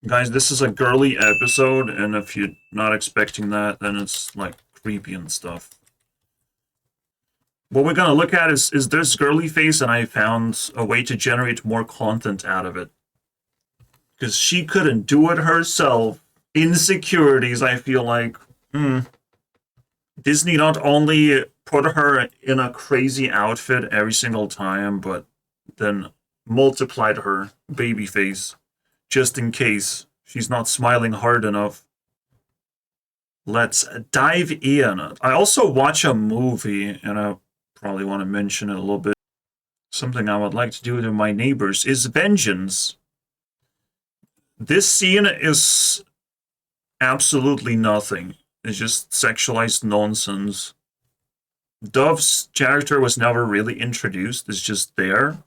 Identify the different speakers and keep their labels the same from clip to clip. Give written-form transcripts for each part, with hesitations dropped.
Speaker 1: Guys, this is a girly episode, and if you're not expecting that, then it's like creepy and stuff. What we're gonna look at is this girly face, and I found a way to generate more content out of it. Because she couldn't do it herself. Insecurities, I feel like. Disney not only put her in a crazy outfit every single time, but then multiplied her baby face just in case she's not smiling hard enough. Let's dive in. I also watch a movie, and I probably want to mention it a little bit. Something I would like to do to my neighbors is vengeance. This scene is absolutely nothing. It's just sexualized nonsense. Dove's character was never really introduced. It's just there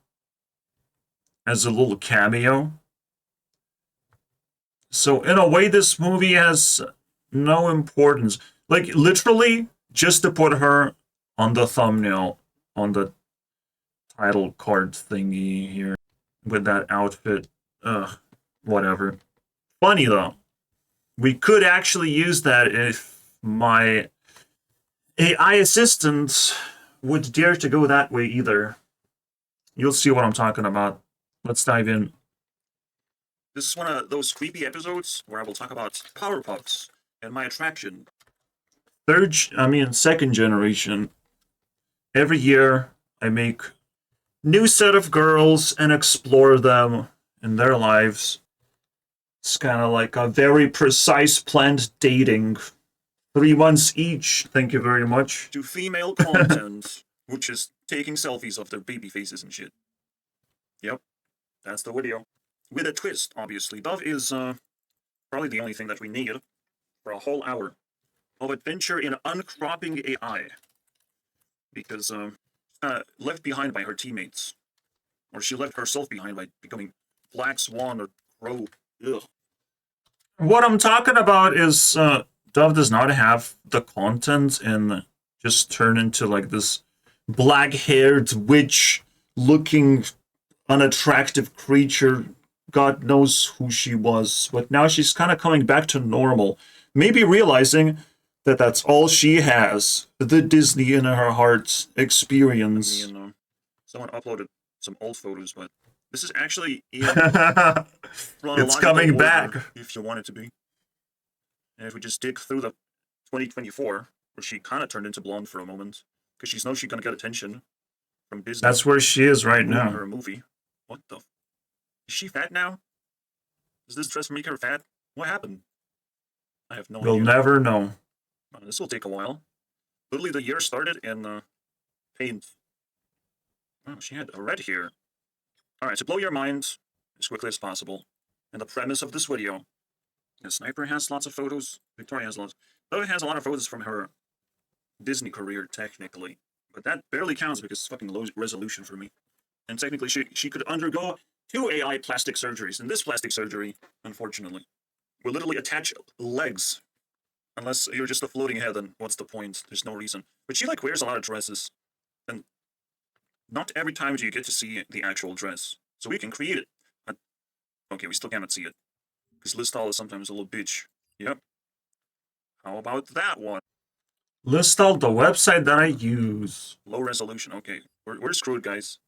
Speaker 1: as a little cameo. So in a way, this movie has no importance. Like, literally, just to put her on the thumbnail, on the title card thingy here, with that outfit. Whatever. Funny, though. We could actually use that if my AI assistant would dare to go that way either. You'll see what I'm talking about. Let's dive in. This is one of those creepy episodes where I will talk about Powerpuffs and my attraction. Second generation. Every year, I make new set of girls and explore them in their lives. It's kind of like a very precise planned dating. 3 months each, thank you very much. To female content, which is taking selfies of their baby faces and shit. Yep, that's the video. With a twist, obviously. Dove is probably the only thing that we need for a whole hour of adventure in uncropping AI. Because left behind by her teammates. Or she left herself behind by becoming Black Swan or Crow. Ugh. What I'm talking about is Dove does not have the content and just turn into like this black-haired witch-looking unattractive creature. God knows who she was, but now she's kind of coming back to normal. Maybe realizing that that's all she has. The Disney in her heart experience. Someone uploaded some old photos, but this is actually in it's coming back if you want it to be. And if we just dig through the 2024, where she kind of turned into blonde for a moment, because she knows she's gonna get attention from Disney. That's where she is right now. Her movie. What the? Is she fat now? Does this dress make her fat? What happened? I have no idea. We'll never know. This will take a while. Literally, the year started in paint. Oh, she had a red hair. Alright, so blow your mind as quickly as possible. And the premise of this video. The Sniper has lots of photos. Victoria has lots. Though has a lot of photos from her Disney career, technically. But that barely counts because it's fucking low resolution for me. And technically, she could undergo 2 AI plastic surgeries. And this plastic surgery, unfortunately, will literally attach legs. Unless you're just a floating head, then what's the point? There's no reason. But she, like, wears a lot of dresses. And not every time do you get to see the actual dress. So we can create it. Okay, we still cannot see it. Because Listal is sometimes a little bitch. Yep. How about that one? Listal, the website that I use. Low resolution. Okay, we're screwed, guys.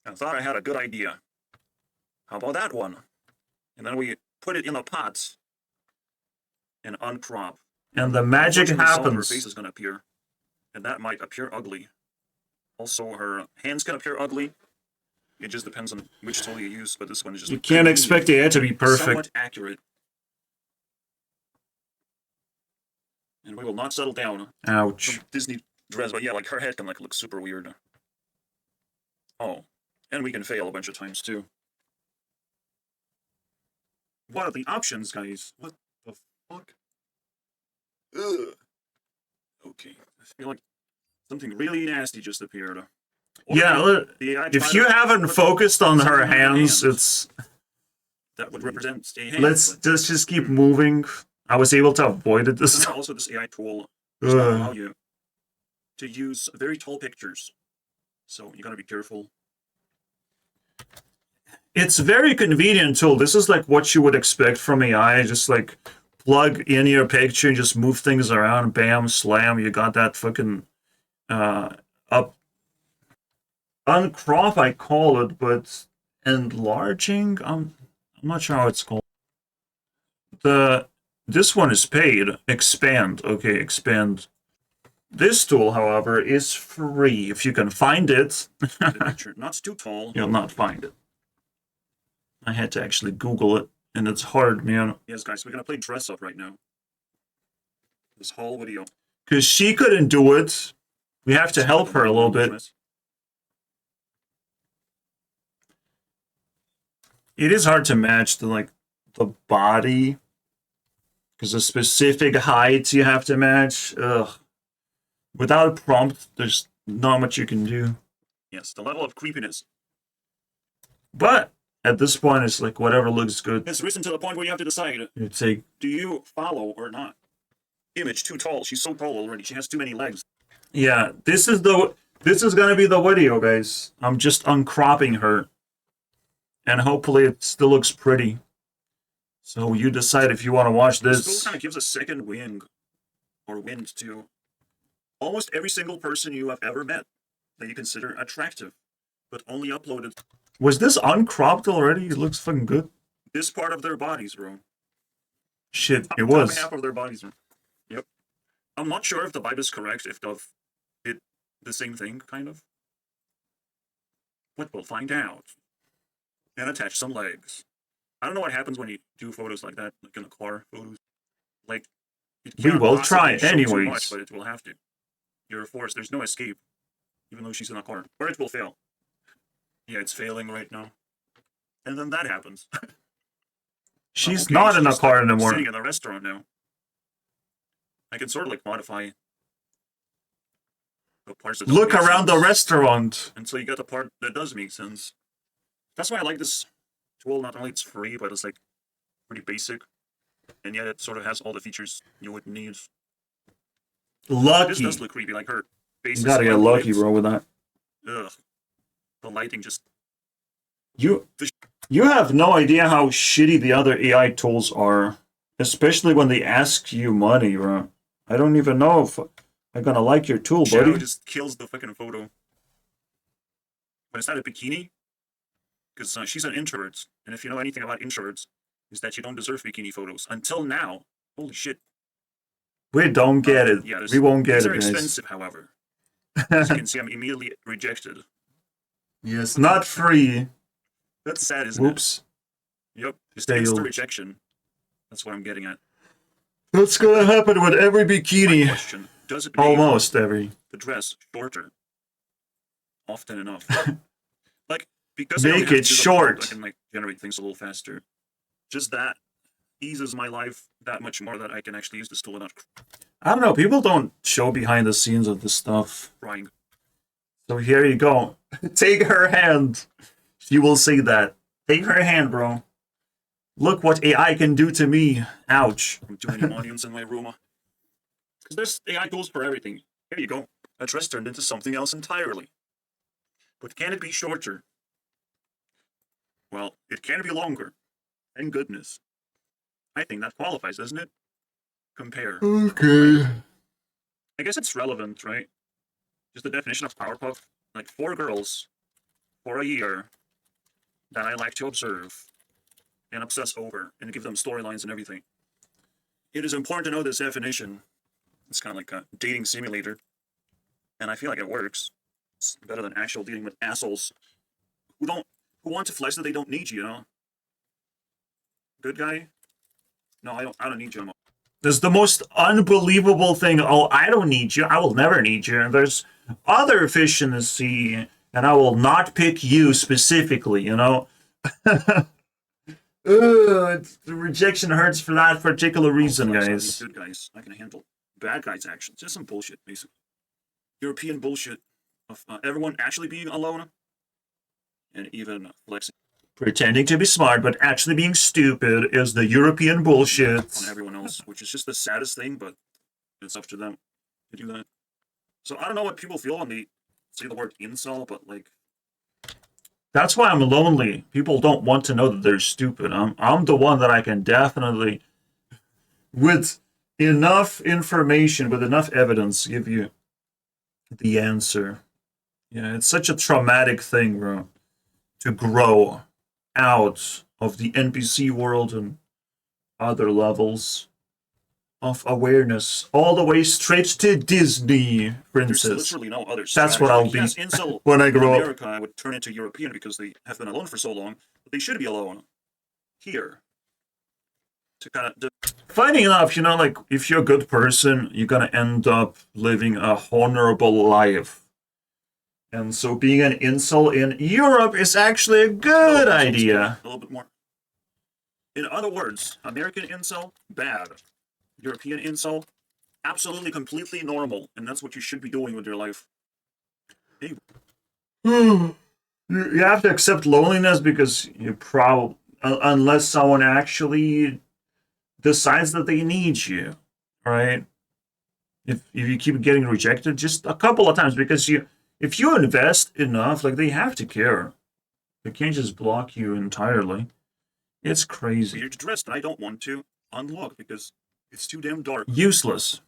Speaker 1: I thought I had a good idea. How about that one? And then we put it in a pot and uncrop. And the magic happens. Her face is going to appear. And that might appear ugly. Also, her hands can appear ugly. It just depends on which tool you use, but this one is just... You can't expect the AI to be perfect. Somewhat accurate. And we will not settle down. Ouch. Disney dress, but yeah, like her head can like look super weird. Oh, and we can fail a bunch of times too. What are the options, guys? What the fuck? Ugh. Okay, I feel like something really nasty just appeared. Yeah, if you haven't focused on her hands, it's... That would represent a hand. Let's just keep moving. I was able to avoid it this time. Also, this AI tool does not allow you to use very tall pictures. So you gotta be careful. It's very convenient tool. This is like what you would expect from AI. Just like plug in your picture and just move things around. Bam, slam. You got that fucking up uncrop. I call it, but enlarging. I'm not sure how it's called. This one is paid. Expand. Okay, expand. This tool, however, is free if you can find it. Not too tall. You'll not find it. I had to actually Google it, and it's hard, man. Yes, guys, we're gonna play dress up right now. This whole video. Because she couldn't do it. We have to help her a little bit. It is hard to match the body. Because the specific heights you have to match. Ugh. Without a prompt, there's not much you can do. Yes, the level of creepiness. But at this point, it's like whatever looks good. It's risen to the point where you have to decide. You take, do you follow or not? Image too tall. She's so tall already. She has too many legs. Yeah, this is gonna be the video, guys. I'm just uncropping her, and hopefully it still looks pretty. So you decide if you want to watch this. This kind of gives a second wind to almost every single person you have ever met that you consider attractive, but only uploaded. Was this uncropped already? It looks fucking good. This part of their bodies, bro. Shit, it was. Half of their bodies. Yep. I'm not sure if the vibe is correct, if they've did the same thing, kind of. But we'll find out. And attach some legs. I don't know what happens when you do photos like that, like in a car photos. Like, we will try anyways. Much, but it will have to. You're forced. There's no escape, even though she's in a car. Or it will fail. Yeah, it's failing right now. And then that happens. She's okay, not in a car anymore. Sitting in a restaurant now. I can sort of like modify the parts that look around the restaurant until you get the part that does make sense. That's why I like this tool. Not only it's free, but it's like pretty basic, and yet it sort of has all the features you would need. Lucky. This does look creepy, like her face. You gotta get lucky, bro, with that. Ugh. The lighting just... You have no idea how shitty the other AI tools are. Especially when they ask you money, bro. I don't even know if I'm gonna like your tool, buddy. Shadow just kills the fucking photo. But it's not a bikini. Because she's an introvert. And if you know anything about introverts, is that you don't deserve bikini photos. Until now. Holy shit. We don't get it. Yeah, we won't get it, guys. These are expensive, however. As you can see, I'm immediately rejected. Yes, not free. That's sad, isn't it? Whoops. Yep, just instant rejection. That's what I'm getting at. That's gonna happen with every bikini. My question, does it almost every the dress shorter? Often enough. Like, because make it short. I can like generate things a little faster. Just that eases my life that much more that I can actually use this tool without. I don't know. People don't show behind the scenes of this stuff. Crying. So here you go. Take her hand. She will say that. Take her hand, bro. Look what AI can do to me. Ouch. I'm too many audience in my room. Because there's AI tools for everything. Here you go. A dress turned into something else entirely. But can it be shorter? Well, it can be longer. Thank goodness. I think that qualifies, doesn't it? Compare. Okay. Right? I guess it's relevant, right? Just the definition of Powerpuff. Like 4 girls for a year that I like to observe and obsess over and give them storylines and everything. It is important to know this definition. It's kind of like a dating simulator. And I feel like it works. It's better than actual dealing with assholes who want to flex that they don't need you, you know? Good guy? No, I don't need you anymore. There's the most unbelievable thing. Oh, I don't need you. I will never need you. And there's other fish in the sea, and I will not pick you specifically, you know? The rejection hurts for that particular reason, guys. Good guys, I can handle bad guys' actions. Just some bullshit, basically. European bullshit of everyone actually being alone and even flexing. Pretending to be smart, but actually being stupid is the European bullshit. On everyone else, which is just the saddest thing, but it's up to them to do that. So I don't know what people feel when they say the word incel, but like, That's why I'm lonely. People don't want to know that they're stupid. I'm the one that I can definitely, with enough information, with enough evidence, give you the answer. Yeah, it's such a traumatic thing, bro, to grow out of the NPC world and other levels of awareness, all the way straight to Disney
Speaker 2: There's
Speaker 1: princess.
Speaker 2: literally no other
Speaker 1: That's what
Speaker 2: strategy.
Speaker 1: I'll
Speaker 2: Like,
Speaker 1: be
Speaker 2: yes, incel
Speaker 1: when I
Speaker 2: in
Speaker 1: grow up.
Speaker 2: America, I would turn into European because they have been alone for so long, but they should be alone here to kind of.
Speaker 1: Funny enough, you know, like if you're a good person, you're gonna end up living a honorable life. And so being an incel in Europe is actually a good idea.
Speaker 2: A little bit more. In other words, American incel, bad. European incel, absolutely completely normal, and that's what you should be doing with your life. Hey,
Speaker 1: You have to accept loneliness because you probably, unless someone actually decides that they need you, right? If you keep getting rejected just a couple of times, because if you invest enough, like they have to care. They can't just block you entirely. It's crazy.
Speaker 2: weird dress that I don't want to unlock because it's too damn dark.
Speaker 1: Useless.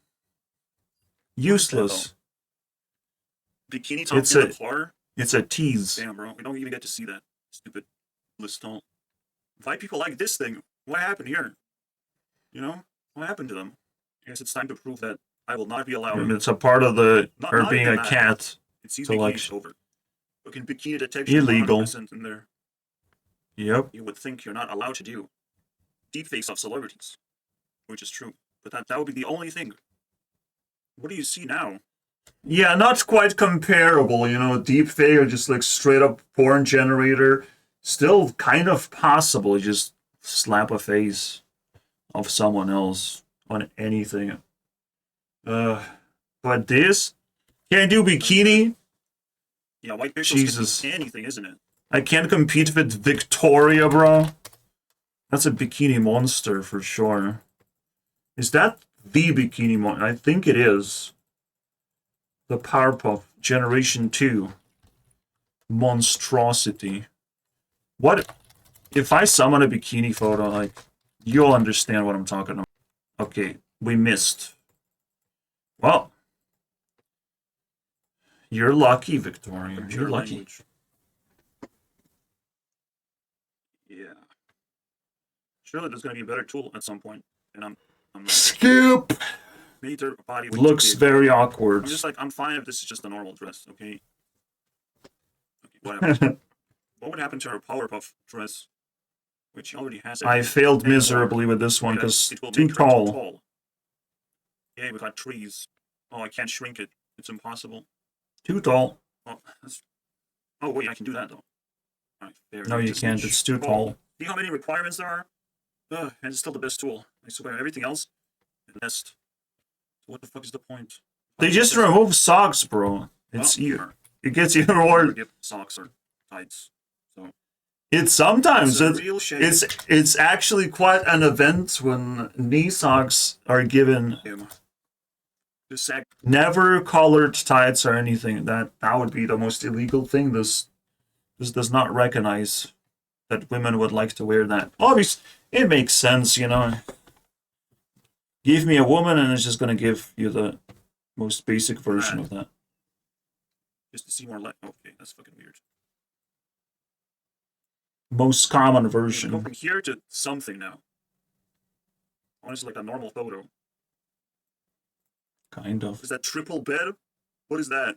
Speaker 1: Useless.
Speaker 2: Bikini top
Speaker 1: It's
Speaker 2: in
Speaker 1: a
Speaker 2: the floor?
Speaker 1: it's a tease.
Speaker 2: Damn, bro. We don't even get to see that stupid listal. Why people like this thing? What happened here? You know? What happened to them? I guess it's time to prove that I will not be allowed.
Speaker 1: It's a part of the her
Speaker 2: Not
Speaker 1: being
Speaker 2: even
Speaker 1: a
Speaker 2: that.
Speaker 1: cat
Speaker 2: It sees
Speaker 1: selection.
Speaker 2: bikinis over. Fucking bikini detection
Speaker 1: Illegal.
Speaker 2: 100% in there.
Speaker 1: Yep.
Speaker 2: You would think you're not allowed to do deepfakes of celebrities, which is true. But that would be the only thing. What do you see now?
Speaker 1: Yeah, not quite comparable, you know, deepfake or just like straight up porn generator. Still kind of possible. You just slap a face of someone else on anything. But this can't do bikini.
Speaker 2: Yeah, white pixels
Speaker 1: Jesus.
Speaker 2: can be anything, isn't it?
Speaker 1: I can't compete with Victoria, bro. That's a bikini monster for sure. Is that the bikini monster? I think it is. The Powerpuff Generation 2 monstrosity. What if I summon a bikini photo? Like, you'll understand what I'm talking about. Okay, we missed. Well, you're lucky, Victoria. You're lucky.
Speaker 2: Language. Yeah. Surely there's gonna be a better tool at some point, and I'm not.
Speaker 1: Skip.
Speaker 2: Maybe their body
Speaker 1: Looks very awkward.
Speaker 2: I'm just like, I'm fine if this is just a normal dress, okay? Okay, whatever. What would happen to her Powerpuff dress, which she already has?
Speaker 1: I failed miserably with this one because too tall.
Speaker 2: Yeah, we got trees. Oh, I can't shrink it. It's impossible.
Speaker 1: Too tall.
Speaker 2: Oh, oh wait, I can do that though. Right, there,
Speaker 1: no, you can't. It's too tall.
Speaker 2: See how many requirements there are? And it's still the best tool. I swear, everything else, nest. So what the fuck is the point?
Speaker 1: They just remove socks, bro. It's you. It gets even worse.
Speaker 2: Socks or tights. So
Speaker 1: it's sometimes it's actually quite an event when knee socks are given. Never colored tights or anything. That would be the most illegal thing. This does not recognize that women would like to wear that. Obviously, it makes sense, you know. Give me a woman, and it's just gonna give you the most basic version of that.
Speaker 2: Just to see more like, okay, that's fucking weird.
Speaker 1: Most common version.
Speaker 2: Go from here to something now. Honestly, like a normal photo.
Speaker 1: Kind of.
Speaker 2: Is that triple bed? What is that?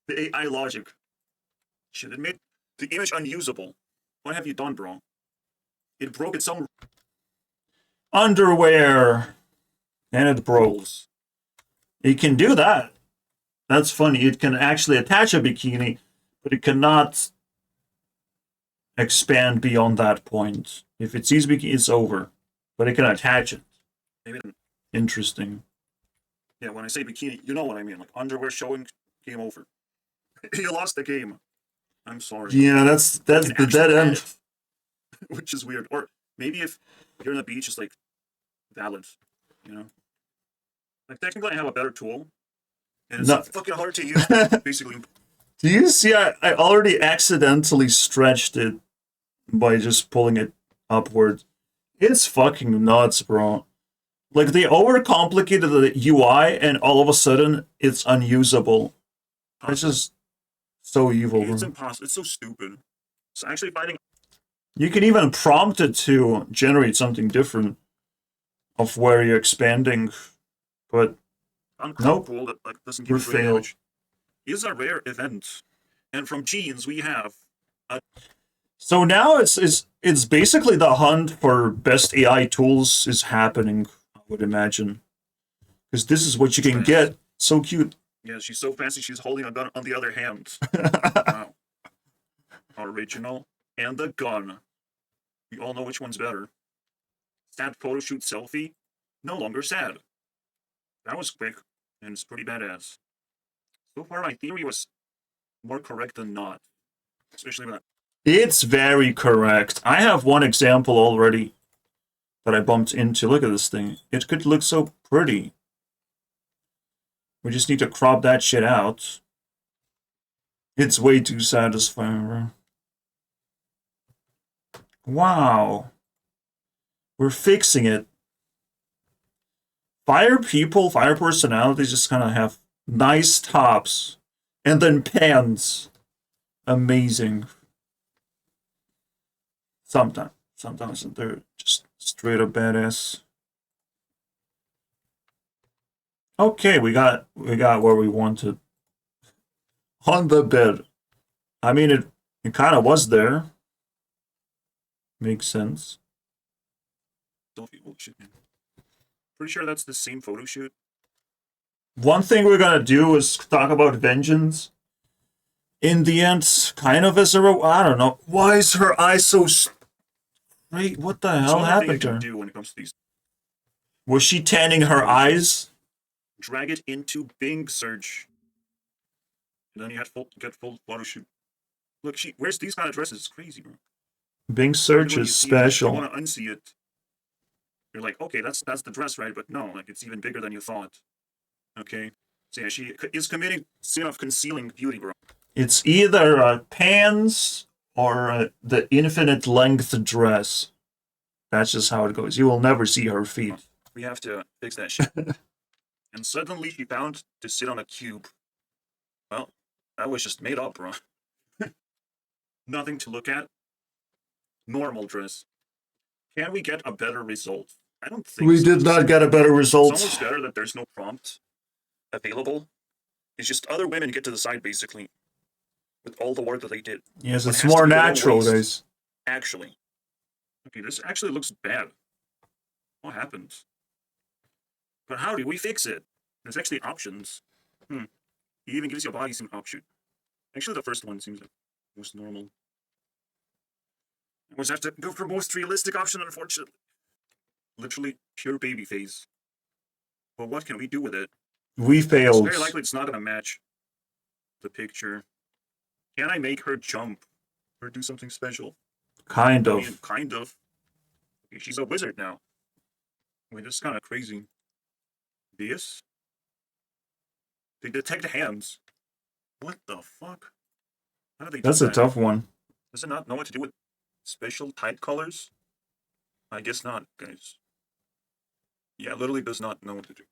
Speaker 2: The AI logic. Shit, it made the image unusable. What have you done, bro? It broke its own
Speaker 1: underwear, and it broke. It can do that. That's funny. It can actually attach a bikini, but it cannot expand beyond that point. If it sees bikini, it's over. But it can attach it.
Speaker 2: Maybe.
Speaker 1: Interesting.
Speaker 2: Yeah, when I say bikini, you know what I mean. Like underwear showing, game over. You lost the game. I'm sorry.
Speaker 1: Yeah, that's the dead end.
Speaker 2: Which is weird. Or maybe if you're on the beach, it's like valid, you know? Like technically I have a better tool. And it's fucking hard to use, basically.
Speaker 1: Do you see? I already accidentally stretched it by just pulling it upward. It's fucking nuts, bro. Like, they overcomplicated the UI, and all of a sudden, it's unusable. It's just so evil,
Speaker 2: It's
Speaker 1: bro.
Speaker 2: impossible. It's so stupid. It's actually finding
Speaker 1: You can even prompt it to generate something different of where you're expanding, but nope,
Speaker 2: uncomfortable that like doesn't
Speaker 1: we're
Speaker 2: give great
Speaker 1: failed.
Speaker 2: damage. Is a rare event, and from genes we have a
Speaker 1: So now it's basically the hunt for best AI tools is happening, I would imagine. Because this is what you can get. So cute.
Speaker 2: yeah. She's so fancy. She's holding a gun on the other hand. Wow, original and the gun. We all know which one's better. Sad photo shoot selfie. No longer sad. That was quick and it's pretty badass. So far, my theory was more correct than not, especially with that.
Speaker 1: It's very correct. I have one example already that I bumped into. Look at this thing. It could look so pretty. We just need to crop that shit out. It's way too satisfying, bro. Wow. We're fixing it. Fire people, fire personalities just kind of have nice tops. And then pants. Amazing. Sometimes they're just straight up badass. Okay, we got where we wanted. On the bed. I mean, it kind of was there. Makes sense.
Speaker 2: Selfie. Oh shit, man. Pretty sure that's the same photo shoot.
Speaker 1: One thing we're gonna do is talk about vengeance. In the end, kind of as a I don't know. Why is her eye so straight? What the hell happened to her?
Speaker 2: Do when it comes to these.
Speaker 1: Was she tanning her eyes?
Speaker 2: Drag it into Bing search, and then you get full photo shoot. Look, she wears these kind of dresses. It's crazy, bro.
Speaker 1: Bing search is special.
Speaker 2: You want to unsee it. You're like, okay, that's the dress, right? But no, like it's even bigger than you thought. Okay, so yeah, she is committing sin of concealing beauty, bro.
Speaker 1: It's either pants or the infinite length dress. That's just how it goes. You will never see her feet.
Speaker 2: We have to fix that shit. And suddenly she found to sit on a cube. Well, that was just made up, bro. Nothing to look at. Normal dress. Can we get a better result? I don't think
Speaker 1: we
Speaker 2: so.
Speaker 1: did not get a better result.
Speaker 2: It's almost better that there's no prompt available. It's just other women get to decide, basically, with all the work that they did.
Speaker 1: Yes, it's more natural, guys.
Speaker 2: Actually. Okay, this actually looks bad. What happened? But how do we fix it? There's actually options. It even gives you a bodysuit option. Actually, the first one seems like most normal. I always have to go for most realistic option, unfortunately. Literally pure baby face. But what can we do with it?
Speaker 1: We failed.
Speaker 2: It's very likely it's not going to match the picture. Can I make her jump or do something special?
Speaker 1: Kind of.
Speaker 2: I mean, kind of. Okay, she's a wizard now. Wait, this is kind of crazy. This? They detect hands. What the fuck? How do they do
Speaker 1: That's
Speaker 2: that?
Speaker 1: a tough one.
Speaker 2: Does it not know what to do with special type colors? I guess not, guys. Yeah, literally does not know what to do.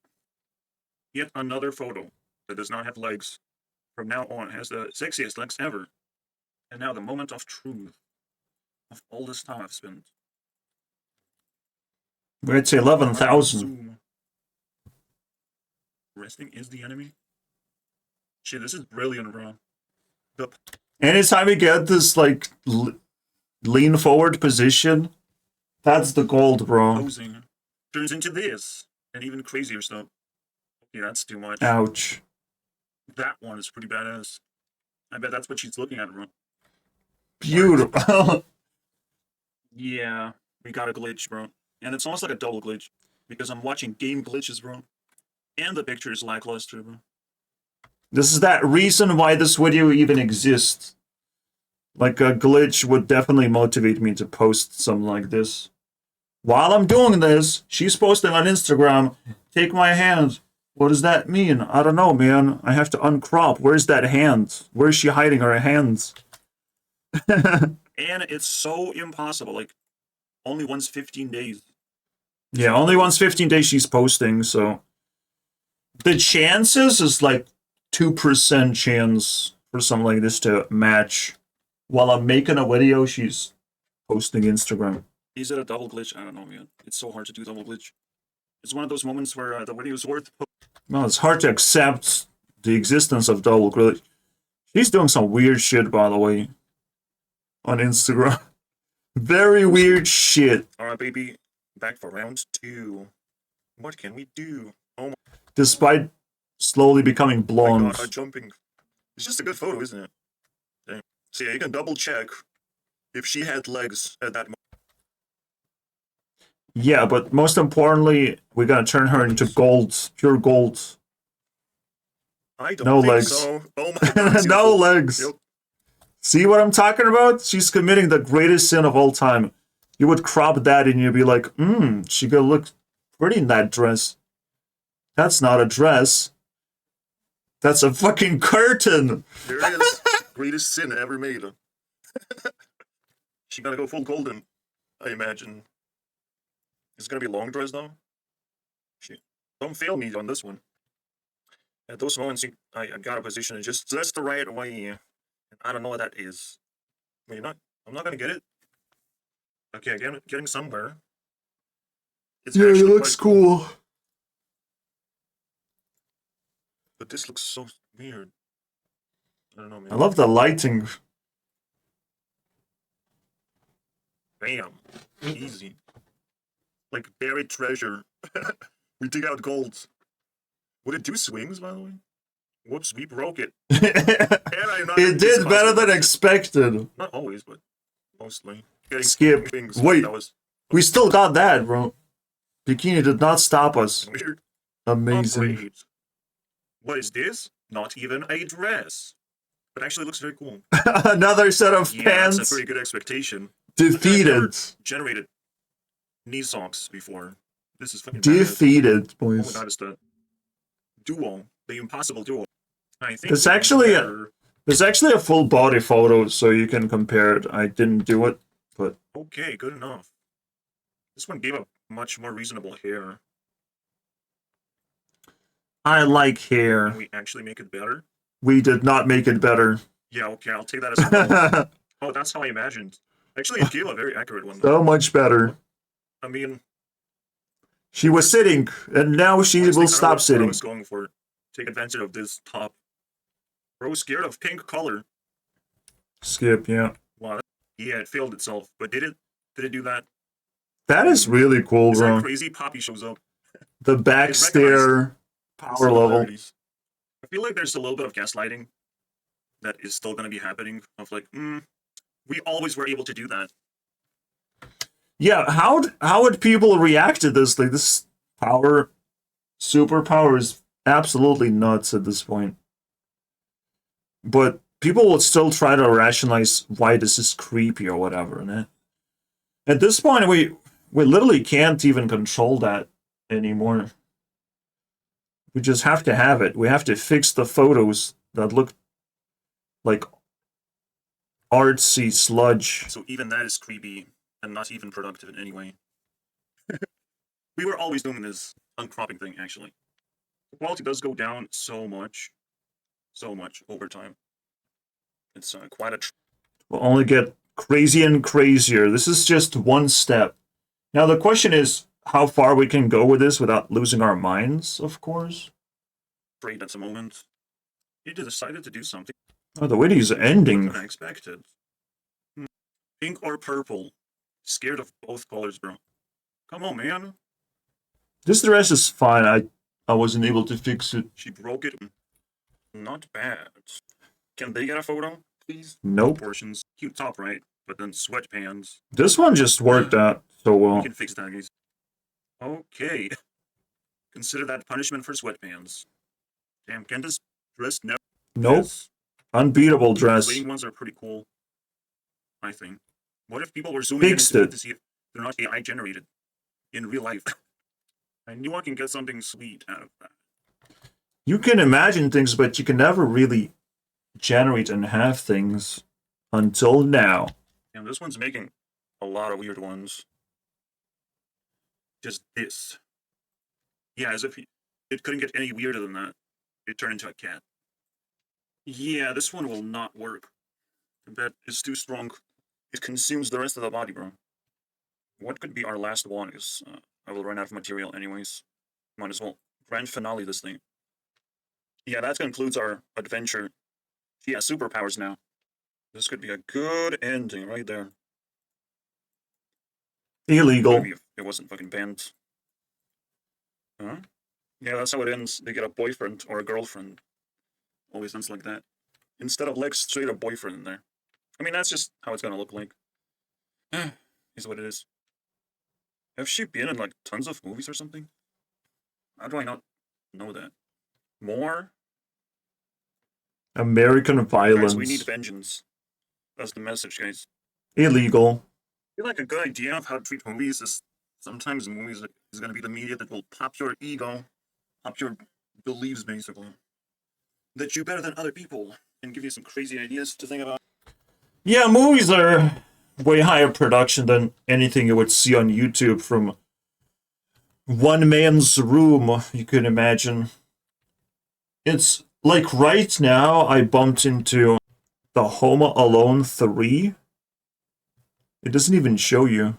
Speaker 2: Yet another photo that does not have legs. From now on, has the sexiest legs ever. And now the moment of truth of all this time I've spent.
Speaker 1: It's 11,000.
Speaker 2: Zoom. Resting is the enemy. Shit, this is brilliant, bro.
Speaker 1: Anytime you get this, like, lean forward position, that's the gold, bro.
Speaker 2: Posing turns into this. And even crazier stuff. Okay, that's too much.
Speaker 1: Ouch.
Speaker 2: That one is pretty badass. I bet that's what she's looking at, bro.
Speaker 1: Beautiful.
Speaker 2: Yeah, we got a glitch, bro. And it's almost like a double glitch. Because I'm watching game glitches, bro. And the picture is lackluster, bro.
Speaker 1: This is that reason why this video even exists. Like, a glitch would definitely motivate me to post something like this. While I'm doing this, she's posting on Instagram, take my hand, What does that mean? I don't know, man. I have to uncrop. Where's that hand? Where's she hiding her hands?
Speaker 2: And it's so impossible. Like, only once 15 days.
Speaker 1: Yeah, only once 15 days she's posting, so the chances is like 2% chance for something like this to match while I'm making a video she's posting Instagram.
Speaker 2: Is it a double glitch? I don't know, man. It's so hard to do double glitch. It's one of those moments where the video is worth.
Speaker 1: Well, it's hard to accept the existence of double glitch. She's doing some weird shit, by the way, on Instagram. Very weird shit.
Speaker 2: Alright, baby. Back for round 2. What can we do? Oh my
Speaker 1: Despite slowly becoming blonde.
Speaker 2: god, jumping. It's just a good photo, isn't it? Dang. So yeah, you can double check if she had legs at that moment.
Speaker 1: Yeah, but most importantly, we're gonna turn her into gold, pure gold.
Speaker 2: I don't
Speaker 1: No
Speaker 2: think
Speaker 1: legs.
Speaker 2: so. Oh my god.
Speaker 1: No legs.
Speaker 2: Yep.
Speaker 1: See what I'm talking about? She's committing the greatest sin of all time. You would crop that and you'd be like, she gonna look pretty in that dress. That's not a dress. That's a fucking curtain.
Speaker 2: There it is. Greatest sin ever made. She gotta go full golden, I imagine. It's gonna be a long dress though. Don't fail me on this one. At those moments, I got a position just the right way. I don't know what that is. Wait, I'm not gonna get it. Okay, getting somewhere. It's
Speaker 1: Yeah, it
Speaker 2: actually
Speaker 1: looks
Speaker 2: quite cool.
Speaker 1: cool.
Speaker 2: But this looks so weird. I don't know, man.
Speaker 1: I love the lighting.
Speaker 2: Bam. Easy. Like buried treasure. We dig out gold. Would it do swings, by the way? Whoops, we broke it.
Speaker 1: It did better than expected.
Speaker 2: Not always, but mostly. Getting
Speaker 1: Skip.
Speaker 2: things,
Speaker 1: Wait.
Speaker 2: that was
Speaker 1: We still got that, bro. Bikini did not stop us.
Speaker 2: weird.
Speaker 1: Amazing.
Speaker 2: Wait. What is this? Not even a dress. But actually looks very cool.
Speaker 1: Another set of
Speaker 2: Yeah,
Speaker 1: pants.
Speaker 2: that's a pretty good expectation.
Speaker 1: Defeated.
Speaker 2: Generated knee socks before. This is fucking badass.
Speaker 1: Defeated,
Speaker 2: Oh my
Speaker 1: boys.
Speaker 2: god, it's the duo. The impossible duo. I think
Speaker 1: There's actually a full body photo, so you can compare it. I didn't do it, but
Speaker 2: okay, good enough. This one gave a much more reasonable hair.
Speaker 1: I like
Speaker 2: Can
Speaker 1: hair.
Speaker 2: we actually make it better?
Speaker 1: We did not make it better.
Speaker 2: Yeah, okay, I'll take that as a no. Oh, that's how I imagined. Actually, it gave a very accurate one. Though.
Speaker 1: So much better.
Speaker 2: I mean,
Speaker 1: She was sitting, and now she
Speaker 2: honestly,
Speaker 1: will
Speaker 2: kinda
Speaker 1: stop
Speaker 2: what I
Speaker 1: sitting.
Speaker 2: was going for. Take advantage of this top. Bro, scared of pink color.
Speaker 1: Skip, yeah.
Speaker 2: Wow. Yeah, it failed itself. But did it? Did it do that?
Speaker 1: That is really cool,
Speaker 2: Is
Speaker 1: bro.
Speaker 2: that crazy? Poppy shows up.
Speaker 1: The back stare power level.
Speaker 2: Similarities. I feel like there's a little bit of gaslighting that is still going to be happening. Of like, we always were able to do that.
Speaker 1: Yeah, how would people react to this? Like, this superpower is absolutely nuts at this point. But people would still try to rationalize why this is creepy or whatever. And at this point, we literally can't even control that anymore. We just have to have it. We have to fix the photos that look like artsy sludge.
Speaker 2: So even that is creepy and not even productive in any way. We were always doing this uncropping thing, actually. The quality does go down so much over time. It's quite a.
Speaker 1: We'll only get crazier and crazier. This is just one step. Now the question is how far we can go with this without losing our minds, of course.
Speaker 2: Great at the moment. He decided to do something
Speaker 1: Oh, the video is ending.
Speaker 2: unexpected. Pink or purple? Scared of both colors, bro. Come on, man.
Speaker 1: This dress is fine. I wasn't able to fix it.
Speaker 2: She broke it. Not bad. Can they get a photo, please?
Speaker 1: Nope.
Speaker 2: Proportions. Cute top, right? But then sweatpants.
Speaker 1: This one just worked out so
Speaker 2: We
Speaker 1: well.
Speaker 2: can fix that, guys. Okay. Consider that punishment for sweatpants. Damn, can this dress never?
Speaker 1: Nope.
Speaker 2: Yes.
Speaker 1: Unbeatable
Speaker 2: The
Speaker 1: dress.
Speaker 2: waiting ones are pretty cool. I think. What if people were zooming
Speaker 1: Fixed
Speaker 2: in
Speaker 1: it.
Speaker 2: to see if they're not AI generated in real life? I knew I can get something sweet out of that.
Speaker 1: You can imagine things, but you can never really generate and have things until now.
Speaker 2: And this one's making a lot of weird ones. Just this. Yeah, as if it couldn't get any weirder than that. It turned into a cat. Yeah, this one will not work. That is too strong. It consumes the rest of the body, bro. What could be our last one? Because I will run out of material anyways. Might as well grand finale this thing. Yeah, that concludes our adventure. She has superpowers now. This could be a good ending right there.
Speaker 1: Illegal.
Speaker 2: Maybe if it wasn't fucking banned. Huh? Yeah, that's how it ends. They get a boyfriend or a girlfriend. Always ends like that. Instead of Lex, straight a boyfriend in there. I mean, that's just how it's gonna look like. Is what it is. Have she been in like tons of movies or something? How do I not know that? More?
Speaker 1: American violence.
Speaker 2: Guys, we need vengeance. That's the message, guys.
Speaker 1: Illegal.
Speaker 2: I feel like a good idea of how to treat movies is sometimes movies is gonna be the media that will pop your ego, pop your beliefs basically. That you're better than other people and give you some crazy ideas to think about.
Speaker 1: Yeah, movies are way higher production than anything you would see on YouTube from one man's room, you can imagine. It's like right now I bumped into the Home Alone 3. It doesn't even show you.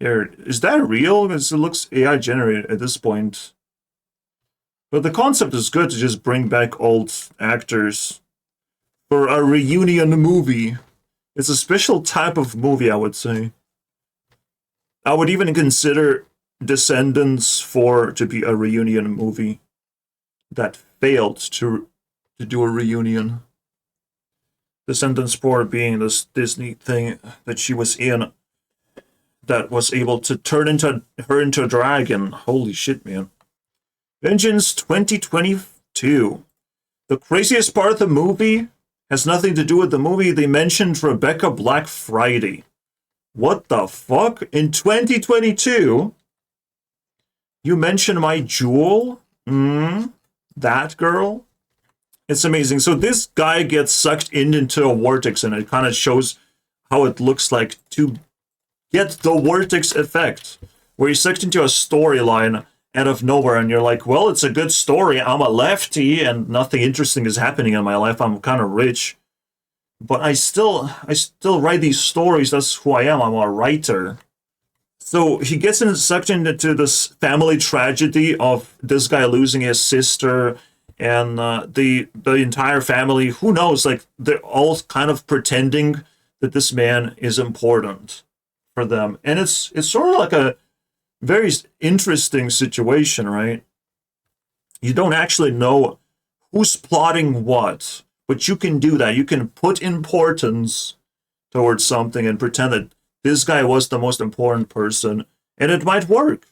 Speaker 1: Is that real? Because it looks AI generated at this point. But the concept is good to just bring back old actors for a reunion movie. It's a special type of movie, I would say. I would even consider Descendants 4 to be a reunion movie that failed to do a reunion. Descendants 4 being this Disney thing that she was in that was able to turn her into a dragon. Holy shit, man. Vengeance 2022. The craziest part of the movie has nothing to do with the movie. They mentioned Rebecca Black Friday. What the fuck? In 2022? You mention my jewel? That girl? It's amazing. So this guy gets sucked into a vortex, and it kind of shows how it looks like to get the vortex effect, where you're sucked into a storyline out of nowhere, and you're like, well, it's a good story. I'm a lefty, and nothing interesting is happening in my life. I'm kind of rich, but I still write these stories. That's who I am. I'm a writer. So he gets sucked into this family tragedy of this guy losing his sister, and the entire family. Who knows? Like they're all kind of pretending that this man is important for them, and it's sort of like a very interesting situation, right? You don't actually know who's plotting what, but you can do that. You can put importance towards something and pretend that this guy was the most important person, and it might work,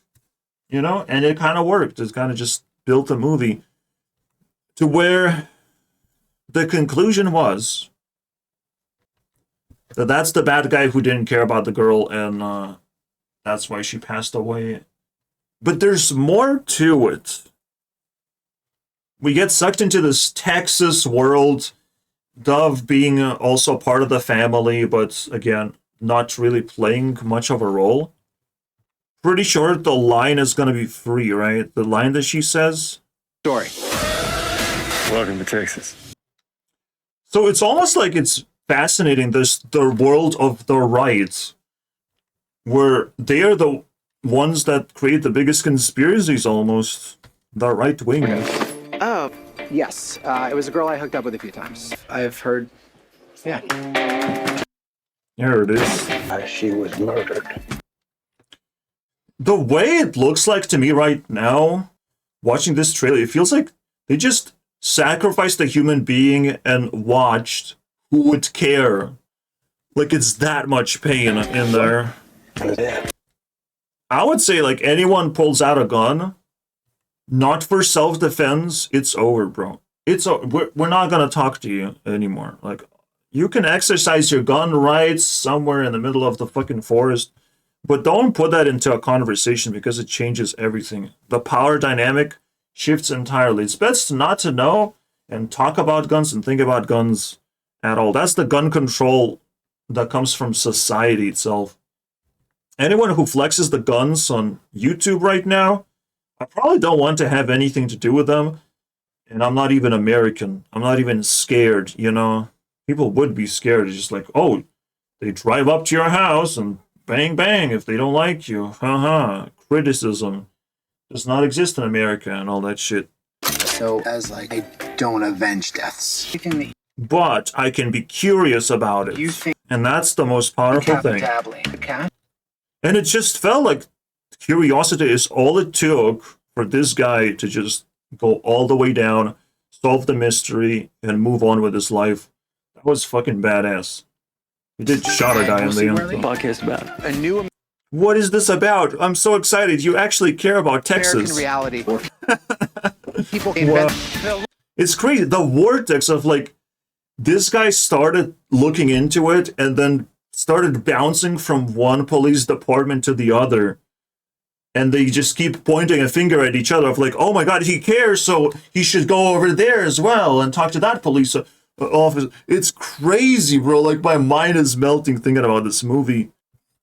Speaker 1: you know? And it kind of worked. It kind of just built a movie to where the conclusion was that that's the bad guy who didn't care about the girl, and that's why she passed away. But there's more to it. We get sucked into this Texas world, Dove being also part of the family, but again, not really playing much of a role. Pretty sure the line is going to be free, right? The line that she says.
Speaker 3: Story. Welcome to Texas.
Speaker 1: So it's almost like it's fascinating, the world of the right, where they are the ones that create the biggest conspiracies almost. The right wing.
Speaker 4: Oh, yes. It was a girl I hooked up with a few times. I've heard, yeah.
Speaker 1: Here it is.
Speaker 3: She was murdered.
Speaker 1: The way it looks like to me right now, watching this trailer, it feels like they just sacrificed a human being and watched who would care. Like it's that much pain in there. I would say like anyone pulls out a gun, not for self-defense, it's over, bro. We're not gonna talk to you anymore. Like you can exercise your gun rights somewhere in the middle of the fucking forest, but don't put that into a conversation because it changes everything. The power dynamic shifts entirely. It's best not to know and talk about guns and think about guns at all. That's the gun control that comes from society itself. Anyone who flexes the guns on YouTube right now, I probably don't want to have anything to do with them. And I'm not even American. I'm not even scared, you know? People would be scared. It's just like, oh, they drive up to your house and bang, bang if they don't like you. Haha. Criticism does not exist in America and all that shit.
Speaker 4: So, as like, I don't avenge deaths.
Speaker 1: But I can be curious about it.
Speaker 4: You think
Speaker 1: And that's the most powerful thing.
Speaker 4: dabbling. Okay.
Speaker 1: And it just felt like curiosity is all it took for this guy to just go all the way down, solve the mystery, and move on with his life. That was fucking badass. He did shot a guy in the end.
Speaker 3: Podcast about.
Speaker 4: A new
Speaker 1: What is this about? I'm so excited. You actually care about
Speaker 4: American
Speaker 1: Texas.
Speaker 4: reality. People
Speaker 1: Wow.
Speaker 4: invent.
Speaker 1: It's crazy. The vortex of like, this guy started looking into it and then started bouncing from one police department to the other. And they just keep pointing a finger at each other of like, oh my god, he cares, so he should go over there as well and talk to that police officer. It's crazy, bro. Like, my mind is melting thinking about this movie.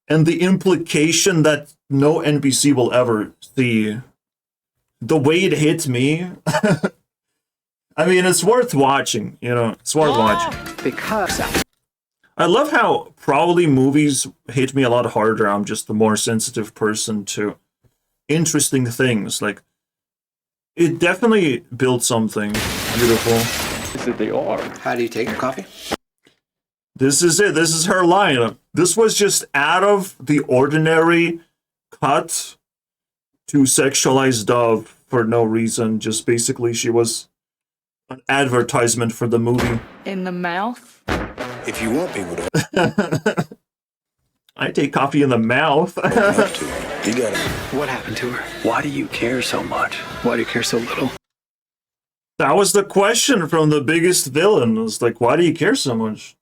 Speaker 1: And the implication that no NPC will ever see. The way it hit me. I mean, it's worth watching, you know. It's worth watching.
Speaker 4: Because
Speaker 1: I love how probably movies hit me a lot harder. I'm just a more sensitive person to interesting things. Like, it definitely built something beautiful.
Speaker 3: Is that they are.
Speaker 4: how do you take your coffee?
Speaker 1: This is it. This is her line. This was just out of the ordinary cut to sexualize Dove for no reason. Just basically, she was an advertisement for the movie.
Speaker 5: In the mouth?
Speaker 6: If you want people to
Speaker 1: I take coffee in the mouth.
Speaker 6: you gotta.
Speaker 4: What happened to her?
Speaker 3: Why do you care so much?
Speaker 4: Why do you care so little?
Speaker 1: That was the question from the biggest villain. It was like, why do you care so much?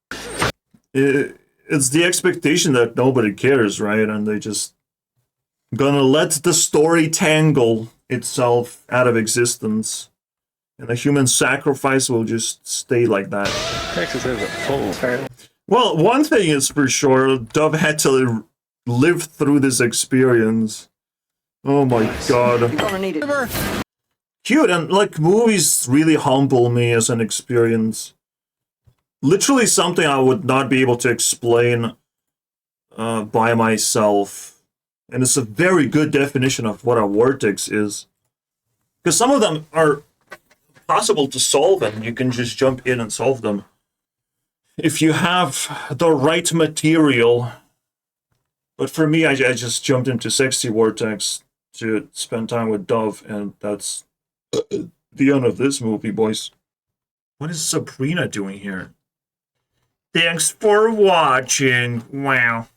Speaker 1: It's the expectation that nobody cares, right? And they just gonna let the story tangle itself out of existence. And the human sacrifice will just stay like that.
Speaker 3: Texas has a full.
Speaker 1: Well, one thing is for sure, Dove had to live through this experience. Oh my god.
Speaker 5: Gonna need it.
Speaker 1: Cute, and like, movies really humble me as an experience. Literally something I would not be able to explain by myself. And it's a very good definition of what a vortex is. Because some of them are possible to solve and you can just jump in and solve them. If you have the right material. But for me, I just jumped into Sexy Vortex to spend time with Dove, and that's the end of this movie, boys. What is Sabrina doing here? Thanks for watching. Wow.